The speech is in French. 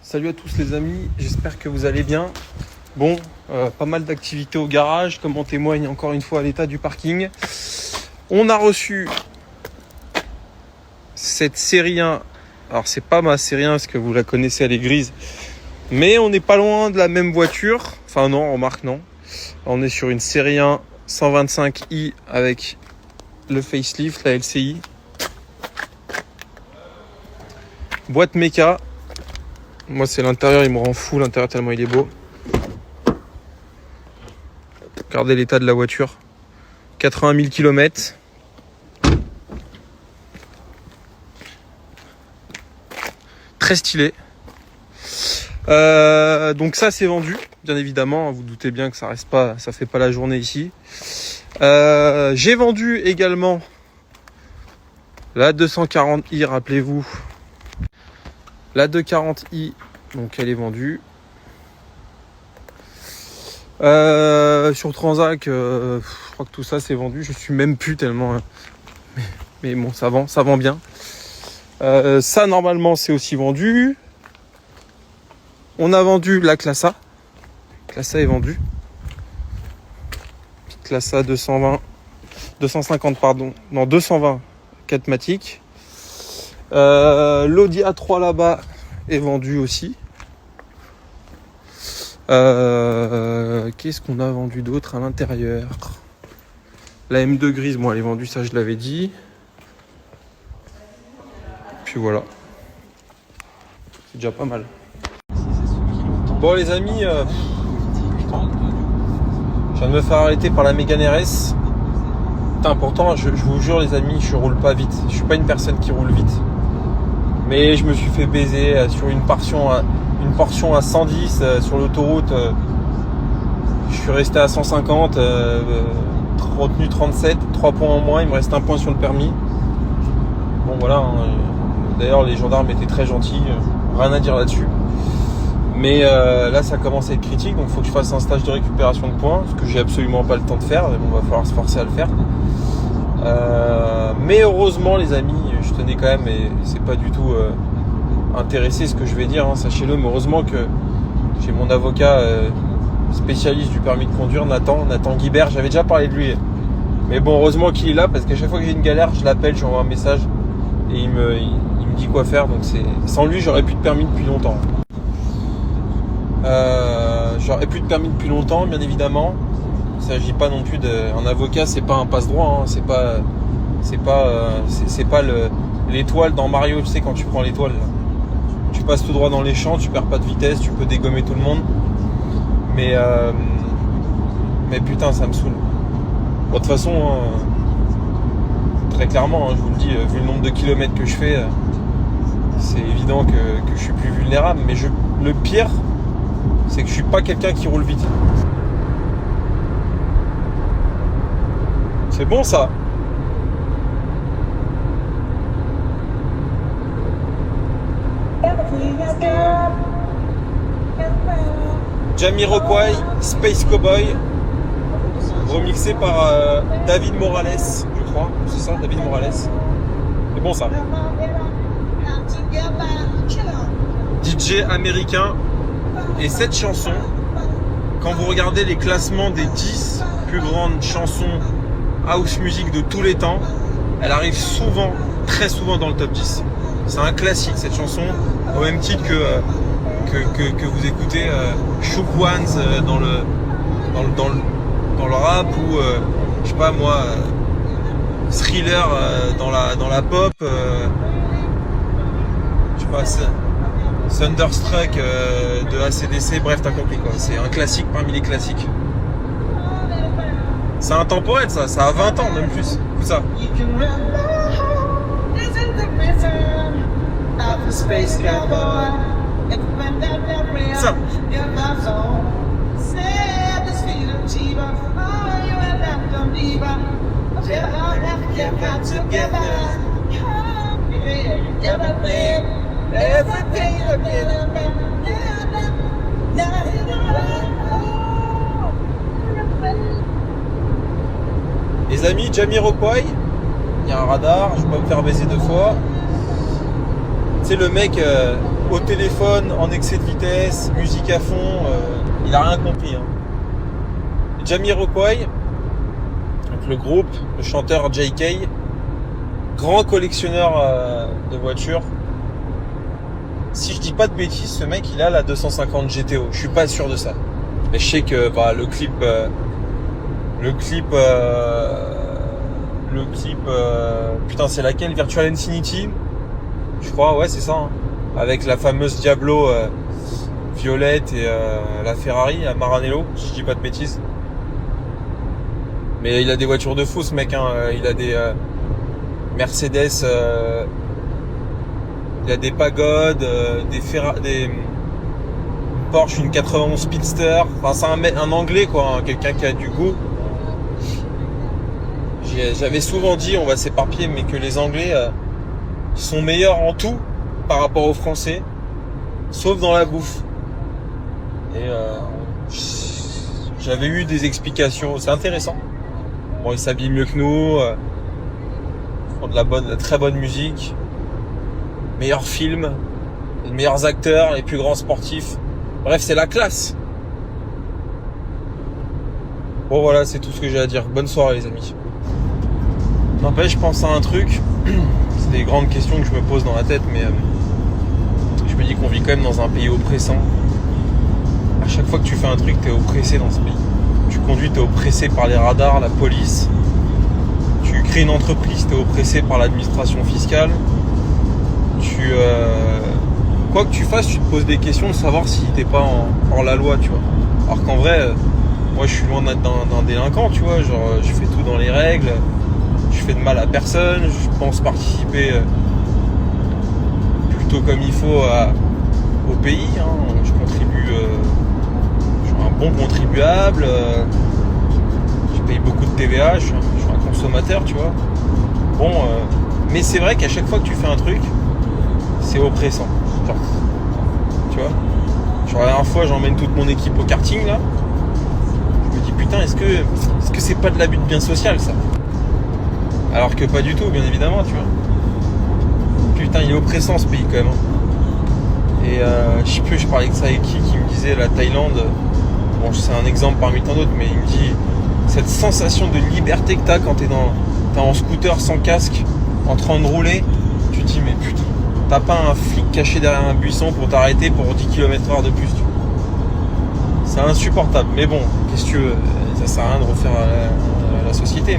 Salut à tous les amis, j'espère que vous allez bien. Bon, pas mal d'activités au garage, comme en témoigne encore une fois l'état du parking. On a reçu cette série 1. Alors c'est pas ma série 1 parce que vous la connaissez, elle est grise. Mais on n'est pas loin de la même voiture. Enfin non, remarque non. On est sur une série 1 125i avec le facelift, la LCI. Boîte méca. Moi c'est l'intérieur, il me rend fou l'intérieur tellement il est beau. Regardez l'état de la voiture. 80 000 km. Très stylé. Donc ça c'est vendu, bien évidemment. Vous doutez bien que ça reste pas, ça fait pas la journée ici. J'ai vendu également la 240i, rappelez-vous. La 240i, donc elle est vendue. Sur Transac, je crois que tout ça c'est vendu. Je suis même plus tellement. Mais bon, ça vend bien. Ça normalement c'est aussi vendu. On a vendu la Classe A. Classe A est vendue. Classe A 250 pardon. Non 220 4matic. L'Audi A3 là-bas est vendu aussi. Qu'est-ce qu'on a vendu d'autre à l'intérieur? La M2 grise, moi elle est vendue, ça je l'avais dit. Puis voilà. C'est déjà pas mal. Bon les amis, je viens de me faire arrêter par la Mégane RS. Putain, pourtant je vous jure les amis, je roule pas vite. Je suis pas une personne qui roule vite. Mais je me suis fait baiser sur une portion à 110 sur l'autoroute. Je suis resté à 150, retenu 37, 3 points en moins, il me reste 1 point sur le permis. Bon voilà, hein. D'ailleurs les gendarmes étaient très gentils, rien à dire là-dessus. Mais là ça commence à être critique, donc il faut que je fasse un stage de récupération de points, ce que j'ai absolument pas le temps de faire, mais bon, va falloir se forcer à le faire. Mais heureusement les amis, je tenais quand même, et c'est pas du tout intéressé ce que je vais dire, hein, sachez-le, mais heureusement que j'ai mon avocat spécialiste du permis de conduire, Nathan Guibert, j'avais déjà parlé de lui. Mais bon, heureusement qu'il est là, parce qu'à chaque fois que j'ai une galère, je l'appelle, je lui envoie un message, et il me dit quoi faire, donc sans lui j'aurais plus de permis depuis longtemps. J'aurais plus de permis depuis longtemps, bien évidemment. Il ne s'agit pas non plus d'un avocat, c'est pas un passe-droit, hein, c'est pas l'étoile dans Mario, tu sais quand tu prends l'étoile, là. Tu passes tout droit dans les champs, tu perds pas de vitesse, tu peux dégommer tout le monde. Mais putain, ça me saoule. Bon, de toute façon, très clairement, hein, je vous le dis, vu le nombre de kilomètres que je fais, c'est évident que je suis plus vulnérable. Mais le pire, c'est que je suis pas quelqu'un qui roule vite. C'est bon ça. Jamiroquai, Space Cowboy, remixé par David Morales, je crois, c'est ça, David Morales. C'est bon ça. DJ américain. Et cette chanson, quand vous regardez les classements des 10 plus grandes chansons house music de tous les temps, elle arrive souvent, très souvent dans le top 10. C'est un classique cette chanson, au même titre que vous écoutez Shook Ones dans le rap ou je sais pas moi Thriller dans la pop, je sais pas Thunderstruck de AC/DC, bref t'as compris quoi, c'est un classique parmi les classiques. C'est intemporel ça a 20 ans même plus, tout ça. Ça. Les amis, Jamiroquai, il y a un radar, je vais pas me faire baiser 2 fois. Tu sais le mec au téléphone, en excès de vitesse, musique à fond, il a rien compris. Hein. Jamiroquai, donc le groupe, le chanteur JK, grand collectionneur de voitures. Si je dis pas de bêtises, ce mec il a la 250 GTO. Je suis pas sûr de ça. Mais je sais que le clip, putain c'est laquelle? Virtual Infinity, je crois, ouais c'est ça. Hein. Avec la fameuse Diablo violette et la Ferrari à Maranello, si je dis pas de bêtises. Mais il a des voitures de fou ce mec. Hein. Il a des Mercedes. Il a des pagodes, des Porsche, une 91 Speedster. Enfin, c'est un anglais, quoi, hein, quelqu'un qui a du goût. J'avais souvent dit, on va s'éparpiller, mais que les Anglais sont meilleurs en tout par rapport aux Français, sauf dans la bouffe. Et j'avais eu des explications, c'est intéressant. Bon, ils s'habillent mieux que nous, font de la très bonne musique. Meilleurs films, les meilleurs acteurs, les plus grands sportifs. Bref, c'est la classe. Bon voilà, c'est tout ce que j'ai à dire. Bonne soirée les amis. N'empêche, je pense à un truc. C'est des grandes questions que je me pose dans la tête, mais je me dis qu'on vit quand même dans un pays oppressant. À chaque fois que tu fais un truc, t'es oppressé dans ce pays. Tu conduis, t'es oppressé par les radars, la police. Tu crées une entreprise, t'es oppressé par l'administration fiscale. Quoi que tu fasses, tu te poses des questions de savoir si t'es pas hors la loi, tu vois. Alors qu'en vrai, moi je suis loin d'être d'un délinquant, tu vois. Genre, je fais tout dans les règles, je fais de mal à personne, je pense participer plutôt comme il faut au pays. Hein. Je contribue, je suis un bon contribuable, je paye beaucoup de TVA, je suis un consommateur, tu vois. Bon, mais c'est vrai qu'à chaque fois que tu fais un truc, c'est oppressant. Genre, tu vois, genre la dernière fois j'emmène toute mon équipe au karting là. Je me dis putain, est-ce que c'est pas de l'abus de bien social ça? Alors que pas du tout, bien évidemment, tu vois. Putain, il est oppressant ce pays quand même. Et je sais plus, je parlais de ça avec qui me disait la Thaïlande. Bon, c'est un exemple parmi tant d'autres, mais il me dit cette sensation de liberté que t'as quand t'es en scooter sans casque, en train de rouler. Tu te dis mais putain. T'as pas un flic caché derrière un buisson pour t'arrêter pour 10 km/h de plus. C'est insupportable. Mais bon, qu'est-ce que tu veux? Ça sert à rien de refaire la société. Mais